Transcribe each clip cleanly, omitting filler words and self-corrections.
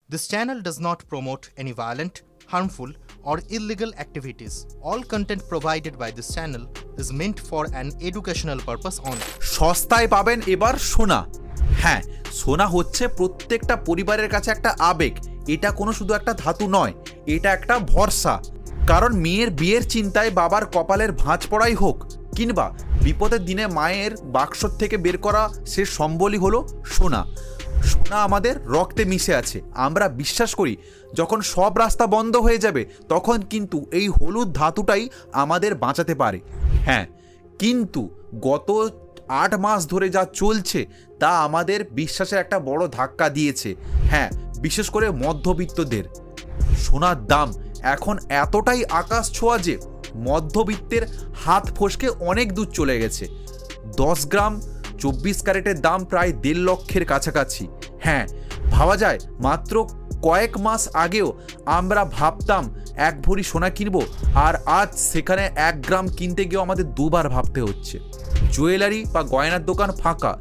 This channel does not promote any violent, harmful, or illegal activities. All content provided by this channel is meant for an educational purpose only. সস্তায় পাবেন এবার সোনা। হ্যাঁ, সোনা হচ্ছে প্রত্যেকটা পরিবারের কাছে একটা আবেগ। এটা কোনো শুধু একটা ধাতু নয়, এটা একটা ভরসা। কারণ মেয়ের বিয়ের চিন্তায় বাবার কপালের ভাঁজ পড়াই হোক, কিংবা বিপদের দিনে মায়ের বাক্স থেকে বের করা সে সম্বলই হলো সোনা। সোনা আমাদের রক্তে মিশে আছে। আমরা বিশ্বাস করি যখন সব রাস্তা বন্ধ হয়ে যাবে তখন কিন্তু এই হলুদ ধাতুটাই আমাদের বাঁচাতে পারে। হ্যাঁ, কিন্তু গত 8 মাস ধরে যা চলছে তা আমাদের বিশ্বাসের একটা বড় ধাক্কা দিয়েছে। হ্যাঁ, বিশেষ করে মধ্যবিত্তদের। সোনার দাম এখন এতটাই আকাশ ছোঁয়া যে মধ্যবিত্তের হাত ফসকে অনেক দূর চলে গেছে। 10 গ্রাম 24 ক্যারেটের দাম প্রায় 1.5 লক্ষের কাছাকাছি। হ্যাঁ, ভাবা যায় মাত্র কয়েক মাস আগেও আমরা ভাবতাম 1 ভরি সোনা কিনবো, আর আজ সেখানে 1 গ্রাম কিনতে গিয়েও আমাদের দুবার ভাবতে হচ্ছে। জুয়েলারি বা গয়নার দোকান ফাঁকা।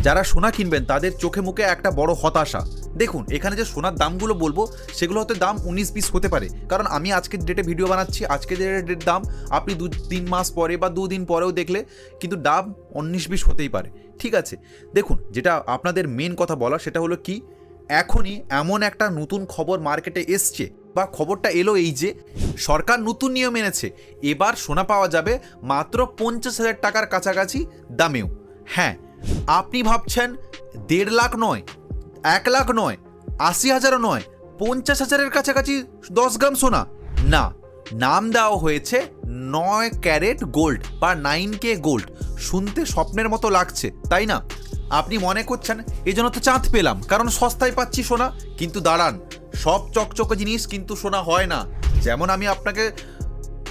যারা সোনা কিনবেন তাদের চোখে মুখে একটা বড় হতাশা। দেখুন, এখানে যে সোনার দামগুলো বলবো সেগুলো হয়তো দাম 19-20 হতে পারে, কারণ আমি আজকের ডেটে ভিডিও বানাচ্ছি। আজকের ডেটের দাম আপনি 2-3 মাস পরে বা 2 দিন পরেও দেখলে কিন্তু দাম 19-20 হতেই পারে। ঠিক আছে, দেখুন, যেটা আপনাদের মেন কথা বলা সেটা হলো কি, এখনই এমন একটা নতুন খবর মার্কেটে এসছে বা খবরটা এলো এই যে সরকার নতুন নিয়ম এনেছে। এবার সোনা পাওয়া যাবে মাত্র 50,000 টাকার কাছাকাছি দামেও। হ্যাঁ, আপনি ভাবছেন 1.5 লাখ নয়, 1 লাখ নয়, 80,000ও নয়, 50,000-এর কাছাকাছি 10 গ্রাম সোনা। না, নাম দেওয়া হয়েছে 9 ক্যারেট গোল্ড বা 9K গোল্ড। শুনতে স্বপ্নের মতো লাগছে, তাই না? আপনি মনে করছেন এই জন্য তো চাঁদ পেলাম, কারণ সস্তায় পাচ্ছি সোনা। কিন্তু দাঁড়ান, সব চকচকে জিনিস কিন্তু সোনা হয় না। যেমন আমি আপনাকে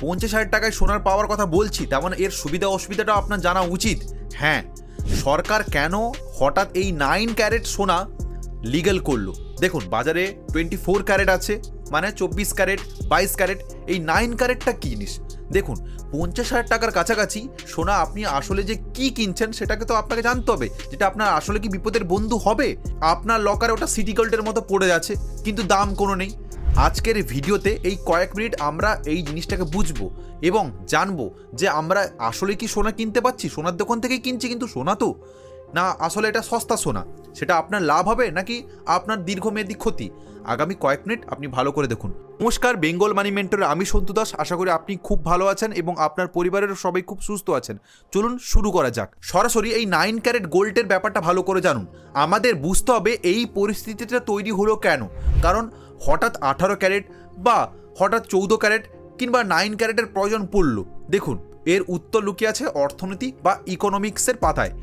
50,000 টাকায় সোনার পাওয়ার কথা বলছি, তেমন এর সুবিধা অসুবিধাটাও আপনার জানা উচিত। হ্যাঁ, সরকার কেন হঠাৎ এই 9 ক্যারেট সোনা লিগ্যাল করলো? দেখুন, বাজারে 24 ক্যারেট আছে, মানে 24 ক্যারেট, 22 ক্যারেট। এই 9 ক্যারেটটা কী জিনিস? দেখুন, 50,000 টাকার কাছাকাছি সোনা আপনি আসলে যে কি কিনছেন সেটাকে তো আপনাকে জানতে হবে, যেটা আপনার আসলে কি বিপদের বন্ধু হবে। আপনার লকারে ওটা সিটি গোল্ডের মতো পড়ে আছে, কিন্তু দাম কোনো নেই। আজকের ভিডিওতে এই কয়েক মিনিট আমরা এই জিনিসটাকে বুঝবো এবং জানবো যে আমরা আসলে কি সোনা কিনতে পাচ্ছি, সোনার দোকান থেকেই কিনছি কিন্তু সোনা তো না, আসলে এটা সস্তা সোনা। সেটা আপনার লাভ হবে নাকি আপনার দীর্ঘমেয়াদী ক্ষতি, আগামী কয়েক মিনিট আপনি ভালো করে দেখুন। নমস্কার, বেঙ্গল মানি মেন্টরে আমি সন্তু দাস। আশা করি আপনি খুব ভালো আছেন এবং আপনার পরিবারের সবাই খুব সুস্থ আছেন। চলুন শুরু করা যাক। সরাসরি এই 9 ক্যারেট গোল্ডের ব্যাপারটা ভালো করে জানুন। আমাদের বুঝতে হবে এই পরিস্থিতিটা তৈরি হলো কেন। কারণ হঠাৎ 18 ক্যারেট বা হঠাৎ 14 ক্যারেট কিংবা 9 ক্যারেটের প্রয়োজন পড়ল। দেখুন, এর উত্তর লুকিয়ে আছে অর্থনীতি বা ইকোনমিক্সের পাতায়।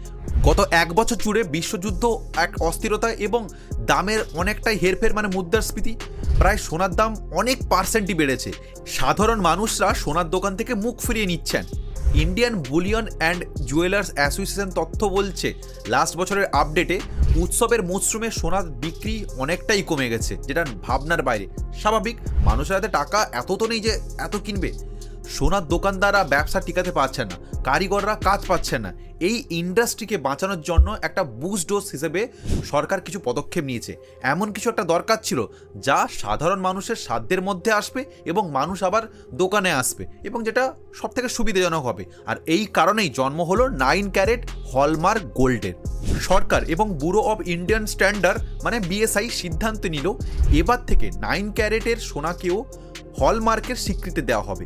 গত 1 বছর জুড়ে বিশ্বযুদ্ধ, এক অস্থিরতা এবং দামের অনেকটাই হেরফের, মানে মুদ্রাস্ফীতি, প্রায় সোনার দাম অনেক পার্সেন্টই বেড়েছে। সাধারণ মানুষরা সোনার দোকান থেকে মুখ ফিরিয়ে নিচ্ছেন। Indian bullion and jewellers association তথ্য বলছে, লাস্ট বছরের আপডেটে উৎসবের মরশুমে সোনার বিক্রি অনেকটাই কমে গেছে, যেটা ভাবনার বাইরে। স্বাভাবিক, মানুষের হাতে টাকা এত তো নেই যে এত কিনবে। সোনার দোকানদাররা ব্যবসা টিকাতে পারছেন না, কারিগররা কাজ পাচ্ছেন না। এই ইন্ডাস্ট্রিকে বাঁচানোর জন্য একটা বুস্ট ডোজ হিসেবে সরকার কিছু পদক্ষেপ নিয়েছে। এমন কিছু একটা দরকার ছিল যা সাধারণ মানুষের সাধ্যের মধ্যে আসবে এবং মানুষ আবার দোকানে আসবে এবং যেটা সবথেকে সুবিধাজনক হবে। আর এই কারণেই জন্ম হলো 9 ক্যারেট হলমার্ক গোল্ডের। সরকার এবং ব্যুরো অব ইন্ডিয়ান স্ট্যান্ডার্ড মানে BSI সিদ্ধান্ত নিল এবার থেকে 9 ক্যারেটের সোনাকেও হলমার্কের স্বীকৃতি দেওয়া হবে,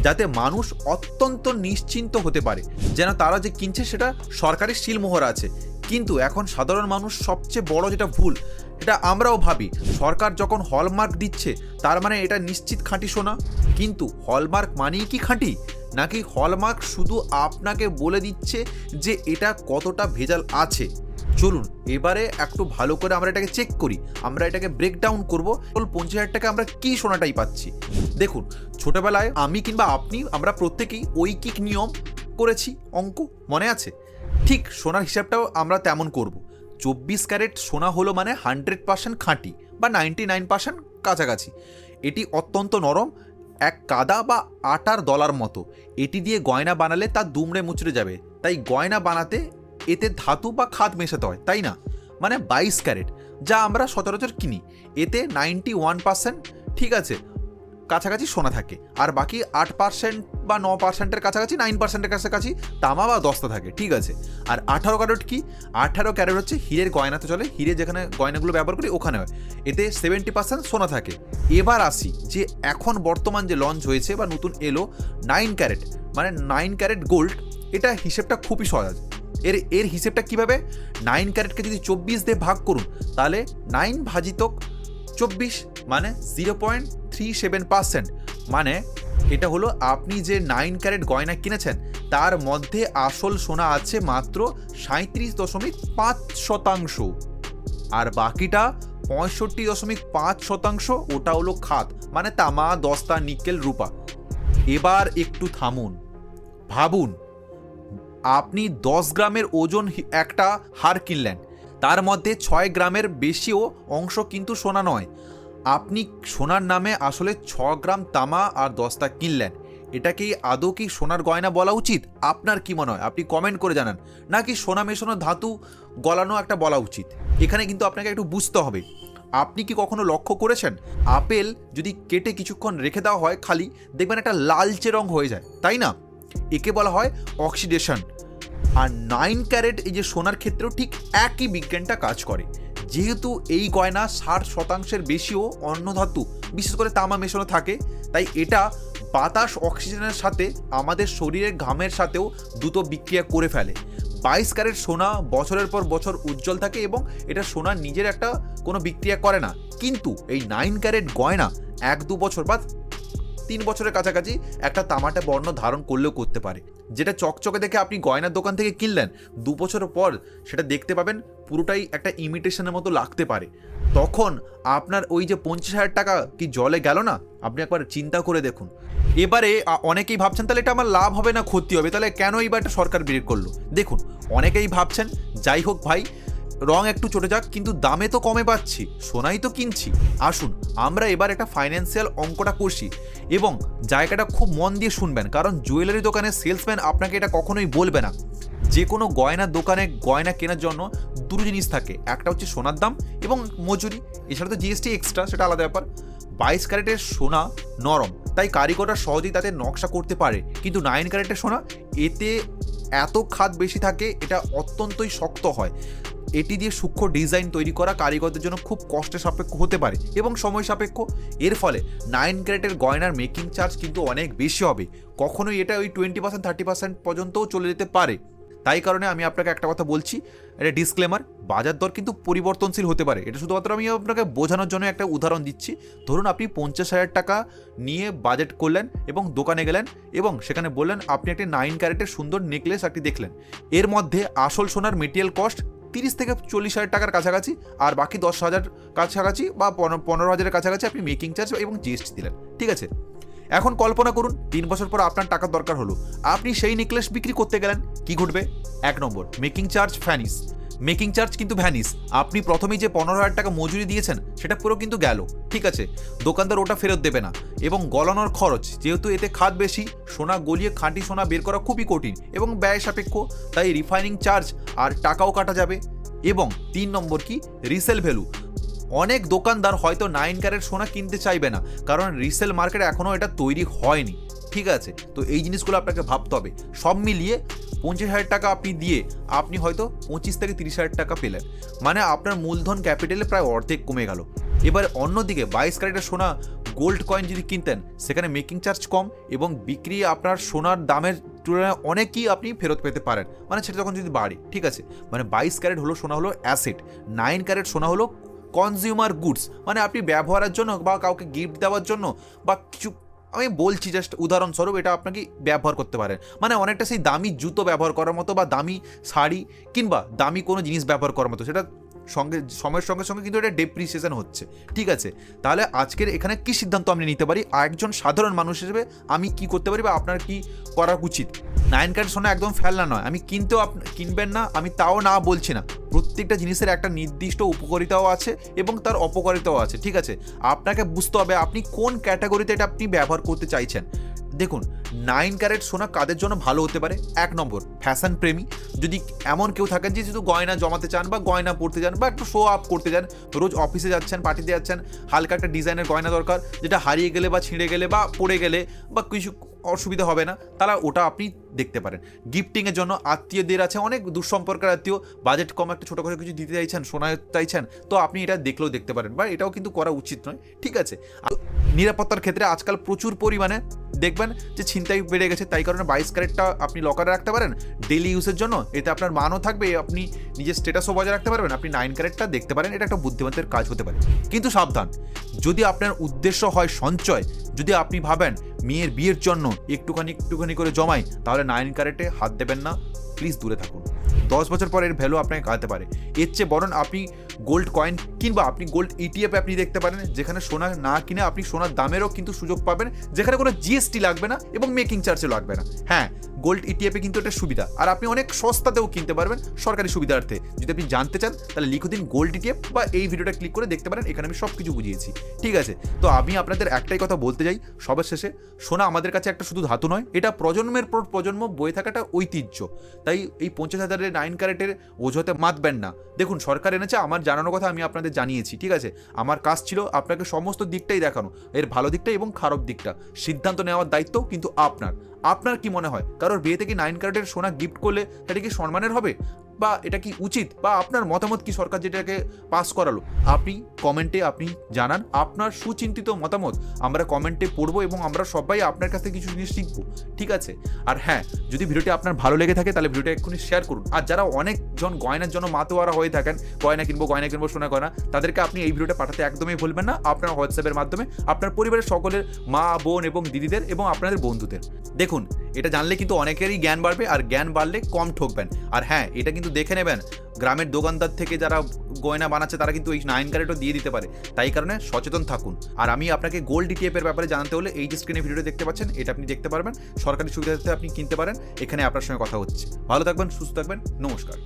যাতে মানুষ অত্যন্ত নিশ্চিন্ত হতে পারে যেন তারা যে কিনছে সেটা সরকারি সিলমোহর আছে। কিন্তু এখন সাধারণ মানুষ সবচেয়ে বড় যেটা ভুল, এটা আমরাও ভাবি, সরকার যখন হলমার্ক দিচ্ছে তার মানে এটা নিশ্চিত খাঁটি সোনা। কিন্তু হলমার্ক মানেই কি খাঁটি, নাকি হলমার্ক শুধু আপনাকে বলে দিচ্ছে যে এটা কতটা ভেজাল আছে? চলুন এবারে একটু ভালো করে আমরা এটাকে চেক করি, আমরা এটাকে ব্রেকডাউন করবো। 50,000 টাকা আমরা কি সোনাটাই পাচ্ছি। দেখুন, ছোটবেলায় আমি কিংবা আপনি, আমরা প্রত্যেকেই ঐকিক নিয়ম করেছি, অঙ্ক মনে আছে? ঠিক সোনার হিসাবটাও আমরা তেমন করব। 24 ক্যারেট সোনা হলো মানে 100% খাঁটি বা 99% কাছাকাছি। এটি অত্যন্ত নরম, এক কাদা বা আটার দলার মতো। এটি দিয়ে গয়না বানালে তা দুমড়ে মুচড়ে যাবে, তাই গয়না বানাতে এতে ধাতু বা খাদ মেশাতে হয়, তাই না? মানে 22 ক্যারেট যা আমরা সচরাচর কিনি। এতে 91% ঠিক আছে কাছাকাছি সোনা থাকে, আর বাকি 8% বা 9%-এর কাছাকাছি 9%-এর কাছাকাছি তামা বা দস্তা থাকে, ঠিক আছে। আর 18 ক্যারেট কি? 18 ক্যারেট হচ্ছে হীরের গয়নাতে চলে, হীরে যেখানে গয়নাগুলো ব্যবহার করি ওখানে হয়। এতে 70% সোনা থাকে। এবার আসি যে এখন বর্তমান যে লঞ্চ হয়েছে বা নতুন এলো 9 ক্যারেট, মানে 9 ক্যারেট গোল্ড। এটা হিসেবটা খুবই সহজ। এর হিসেবটা কিভাবে? 9 ক্যারেটকে যদি 24 দিয়ে ভাগ করুন, তাহলে 9 ভাজিতক 24 মানে 0.37%। মানে এটা হলো আপনি যে 9 ক্যারেট গয়না কিনেছেন তার মধ্যে আসল সোনা আছে মাত্র 37.5%, আর বাকিটা 65.5% ওটা হলো খাত, মানে তামা, দস্তা, নিকেল, রূপা। এবার একটু থামুন, ভাবুন, আপনি 10 গ্রামের ওজন একটা হার কিনলেন, তার মধ্যে 6 গ্রামের বেশিও অংশ কিন্তু সোনা নয়। আপনি সোনার নামে আসলে 6 গ্রাম তামা আর দস্তা কিনলেন। এটা কি আদৌ কি সোনার গয়না বলা উচিত? আপনার কি মনে হয়? আপনি কমেন্ট করে জানান। নাকি সোনা মেশানো ধাতু গলানো একটা বলা উচিত? এখানে কিন্তু আপনাকে একটু বুঝতে হবে। আপনি কি কখনো লক্ষ্য করেছেন আপেল যদি কেটে কিছুক্ষণ রেখে দেওয়া হয় খালি, দেখবেন একটা লালচে রং হয়ে যায়, তাই না? একে বলা হয় অক্সিডেশন। আর 9 ক্যারেট এই যে সোনার ক্ষেত্রেও ঠিক একই বিজ্ঞানটা কাজ করে। যেহেতু এই গয়না 60%-এর বেশিও অন্য ধাতু বিশেষ করে তামা মেশানো থাকে, তাই এটা বাতাস অক্সিজেনের সাথে আমাদের শরীরের ঘামের সাথেও দ্রুত বিক্রিয়া করে ফেলে। 22 ক্যারেট সোনা বছরের পর বছর উজ্জ্বল থাকে এবং এটা সোনার নিজের একটা কোনো বিক্রিয়া করে না। কিন্তু এই 9 ক্যারেট গয়না 1-2 বছর বা 3 বছরের কাছাকাছি একটা তামাটে বর্ণ ধারণ করলেও করতে পারে। যেটা চকচকে দেখে আপনি গয়নার দোকান থেকে কিনলেন, 2 বছর পর সেটা দেখতে পাবেন পুরোটাই একটা ইমিটেশনের মতো লাগতে পারে। তখন আপনার ওই যে 50,000 টাকা কি জলে গেল না? আপনি একবার চিন্তা করে দেখুন। এবারে অনেকেই ভাবছেন তাহলে এটা আমার লাভ হবে না ক্ষতি হবে, তাহলে কেন এইবার এটা সরকার বের করলো? দেখুন, অনেকেই ভাবছেন যাই হোক ভাই, রং একটু চটে যাক কিন্তু দামে তো কমে পাচ্ছি, সোনাই তো কিনছি। আসুন আমরা এবার একটা ফাইন্যান্সিয়াল অঙ্কটা করছি এবং জায়গাটা খুব মন দিয়ে শুনবেন, কারণ জুয়েলারি দোকানের সেলসম্যান আপনাকে এটা কখনোই বলবে না। যে কোনো গয়নার দোকানে গয়না কেনার জন্য দুটো জিনিস থাকে, একটা হচ্ছে সোনার দাম এবং মজুরি, এছাড়া তো জিএসটি এক্সট্রা, সেটা আলাদা ব্যাপার। 22 ক্যারেটের সোনা নরম, তাই কারিগররা সহজেই তাতে নকশা করতে পারে, কিন্তু 9 ক্যারেটের সোনা এতে এত খাত বেশি থাকে, এটা অত্যন্তই শক্ত হয়। এটি দিয়ে সূক্ষ্ম ডিজাইন তৈরি করা কারিগরদের জন্য খুব কষ্টের সাপেক্ষ হতে পারে এবং সময় সাপেক্ষ। এর ফলে 9 ক্যারেটের গয়নার মেকিং চার্জ কিন্তু অনেক বেশি হবে, কখনোই এটা ওই 20%-30% পর্যন্তও চলে যেতে পারে। তাই কারণে আমি আপনাকে একটা কথা বলছি, এটা ডিসক্লেমার, বাজার দর কিন্তু পরিবর্তনশীল হতে পারে। এটা শুধুমাত্র আমি আপনাকে বোঝানোর জন্য একটা উদাহরণ দিচ্ছি। ধরুন আপনি 50,000 টাকা নিয়ে বাজেট করলেন এবং দোকানে গেলেন এবং সেখানে বললেন আপনি একটি 9 ক্যারেটের সুন্দর নেকলেস একটি দেখলেন। এর মধ্যে আসল সোনার মেটেরিয়াল কস্ট 30,000-40,000 টাকার কাছাকাছি, আর বাকি 10,000 কাছাকাছি বা 15,000-এর কাছাকাছি আপনি মেকিং চার্জ এবং জিএসটি দিলেন, ঠিক আছে। এখন কল্পনা করুন 3 বছর পর আপনার টাকার দরকার হলো, আপনি সেই নেকলেস বিক্রি করতে গেলেন, কি ঘটবে? 1 নম্বর, making charge vanish. Making charge কিন্তু ভ্যানিস। আপনি প্রথমেই যে 15,000 টাকা মজুরি দিয়েছেন সেটা পুরো কিন্তু গেল, ঠিক আছে। দোকানদার ওটা ফেরত দেবে না। এবং গলানোর খরচ, যেহেতু এতে খাত বেশি, সোনা গলিয়ে খাঁটি সোনা বের করা খুবই কঠিন এবং ব্যয় সাপেক্ষ, তাই রিফাইনিং চার্জ আর টাকাও কাটা যাবে। এবং 3 নম্বর কি? Resale value. অনেক দোকানদার হয়তো 9 ক্যারেট সোনা কিনতে চাইবে না, কারণ রিসেল মার্কেটে এখনও এটা তৈরি হয়নি, ঠিক আছে। তো এই জিনিসগুলো আপনাকে ভাবতে হবে। সব মিলিয়ে 50,000 টাকা আপনি দিয়ে আপনি হয়তো 25,000-30,000 টাকা পেলেন, মানে আপনার মূলধন ক্যাপিটালে প্রায় অর্ধেক কমে গেল। এবার অন্যদিকে 22 ক্যারেটের সোনা গোল্ড কয়েন যদি কিনতেন, সেখানে মেকিং চার্জ কম এবং বিক্রি আপনার সোনার দামের তুলনায় অনেকই আপনি ফেরত পেতে পারেন, মানে সেটা তখন যদি বাড়ে, ঠিক আছে। মানে 22 ক্যারেট হলো সোনা হলো অ্যাসেট, 9 ক্যারেট সোনা হলো কনজিউমার গুডস, মানে আপনি ব্যবহারের জন্য বা কাউকে গিফট দেওয়ার জন্য বা কিছু, আমি বলছি জাস্ট উদাহরণস্বরূপ, এটা আপনাকে ব্যবহার করতে পারেন। মানে অনেকটা সেই দামি জুতো ব্যবহার করার মতো বা দামি শাড়ি কিংবা দামি কোনো জিনিস ব্যবহার করার মতো, সেটা সময়ের সঙ্গে সঙ্গে কিন্তু এটা ডেপ্রিসিয়েশন হচ্ছে, ঠিক আছে। তাহলে আজকের এখানে কি সিদ্ধান্ত আমি নিতে পারি একজন সাধারণ মানুষ হিসেবে, আমি কি করতে পারি বা আপনার কি করা উচিত? 9 ক্যারেট সোনা একদম ফেলনা নয়, আমি কিনতেও কিনবেন না আমি তাও না বলছি না। প্রত্যেকটা জিনিসের একটা নির্দিষ্ট উপকারিতাও আছে এবং তার অপকারিতাও আছে, ঠিক আছে। আপনাকে বুঝতে হবে আপনি কোন ক্যাটাগরিতে এটা আপনি ব্যবহার করতে চাইছেন। দেখুন 9 ক্যারেট সোনা কাদের জন্য ভালো হতে পারে? 1 নম্বর, ফ্যাশন প্রেমী। যদি এমন কেউ থাকেন যে শুধু গয়না জমাতে চান বা গয়না পরতে চান বা একটু শো আপ করতে চান, রোজ অফিসে যাচ্ছেন, পার্টিতে যাচ্ছেন, হালকা একটা ডিজাইনের গয়না দরকার, যেটা হারিয়ে গেলে বা ছিঁড়ে গেলে বা পড়ে গেলে বা কিছু অসুবিধা হবে না, তাহলে ওটা আপনি দেখতে পারেন। গিফটিংয়ের জন্য আত্মীয়দের আছে অনেক দূরসম্পর্কের আত্মীয়, বাজেট কম একটা ছোটো করে কিছু দিতে চাইছেন, সোনা চাইছেন, তো আপনি এটা দেখলেও দেখতে পারেন, বা এটাও কিন্তু করা উচিত নয়, ঠিক আছে। আর নিরাপত্তার ক্ষেত্রে আজকাল প্রচুর পরিমাণে দেখবেন যে ছিনতাই বেড়ে গেছে, তাই কারণে 22 ক্যারেটটা আপনি লকারে রাখতে পারেন ডেলি ইউজের জন্য, এতে আপনার মানও থাকবে, আপনি নিজের স্ট্যাটাসও বজায় রাখতে পারবেন। আপনি 9 ক্যারেটটা দেখতে পারেন, এটা একটা বুদ্ধিমানের কাজ হতে পারে। কিন্তু সাবধান, যদি আপনার উদ্দেশ্য হয় সঞ্চয়, যদি আপনি ভাবেন মেয়ের বিয়ের জন্য একটুখানি করে জমাই, তাহলে 9 ক্যারেটে হাত দেবেন না, প্লিজ দূরে থাকুন। 10 বছর পর এর ভ্যালু আপনাকে কাটাতে পারে। এর চেয়ে বরং আপনি গোল্ড কয়েন কিংবা আপনি গোল্ড ইটিএফ আপনি দেখতে পারেন, যেখানে সোনা না কিনে আপনি সোনার দামেরও কিন্তু সুযোগ পাবেন, যেখানে কোনো জিএসটি লাগবে না এবং মেকিং চার্জও লাগবে না। হ্যাঁ, গোল্ড ইটিএফে কিন্তু এটা সুবিধা, আর আপনি অনেক সস্তাতেও কিনতে পারবেন সরকারি সুবিধার্থে। যদি আপনি জানতে চান তাহলে লিখে দিন গোল্ড ইটিএফ, বা এই ভিডিওটা ক্লিক করে দেখতে পারেন, এখানে আমি সব কিছু বুঝিয়েছি, ঠিক আছে। তো আমি আপনাদের একটাই কথা বলতে চাই সবার শেষে, সোনা আমাদের কাছে একটা শুধু ধাতু নয়, এটা প্রজন্মের পর প্রজন্ম বয়ে থাকাটা ঐতিহ্য। তাই এই 50,000-এর 9 ক্যারেটের ওঝাতে মাতবেন না। দেখুন, সরকার এনেছে, আমার জানানোর কথা আমি আপনাদের জানিয়েছি, ঠিক আছে। আমার কাজ ছিল আপনাকে সমস্ত দিকটাই দেখানো, এর ভালো দিকটা এবং খারাপ দিকটা। সিদ্ধান্ত নেওয়ার দায়িত্ব কিন্তু আপনার কি মনে হয়, কারোর বিয়েতে কি 9 ক্যারেটের সোনা গিফট করলে সেটা কি সম্মানের হবে, বা এটা কি উচিত, বা আপনার মতামত কি সরকার যেটাকে পাস করালো? আপনি কমেন্টে আপনি জানান আপনার সুচিন্তিত মতামত, আমরা কমেন্টে পড়বো এবং আমরা সবাই আপনার কাছ থেকে কিছু জিনিস শিখবো, ঠিক আছে। আর হ্যাঁ, যদি ভিডিওটি আপনার ভালো লেগে থাকে তাহলে ভিডিওটা এক্ষুনি শেয়ার করুন। আর যারা অনেকজন গয়নার জন্য মাতোয়ারা হয়ে থাকেন, গয়না কিনবো সোনা গয়না, তাদেরকে আপনি এই ভিডিওটা পাঠাতে একদমই ভুলবেন না, আপনার হোয়াটসঅ্যাপের মাধ্যমে আপনার পরিবারের সকলের মা, বোন এবং দিদিদের এবং আপনাদের বন্ধুদের। দেখুন, এটা জানলে কিন্তু অনেকেরই জ্ঞান বাড়বে, আর জ্ঞান বাড়লে কম ঠকবেন। আর হ্যাঁ, এটা কিন্তু দেখে নেবেন, গ্রামের দোকানদার থেকে যারা গয়না বানাচ্ছে তারা কিন্তু এই 9 ক্যারেটও দিয়ে দিতে পারে, তাই কারণে সচেতন থাকুন। আর আমি আপনাকে গোল্ড ইটিএফের ব্যাপারে জানতে হলে এই যে স্ক্রিনে ভিডিও দেখতে পাচ্ছেন, এটা আপনি দেখতে পারবেন, সরকারি সুবিধাতে আপনি কিনতে পারেন, এখানে আপনার সঙ্গে কথা হচ্ছে। ভালো থাকবেন, সুস্থ থাকবেন, নমস্কার।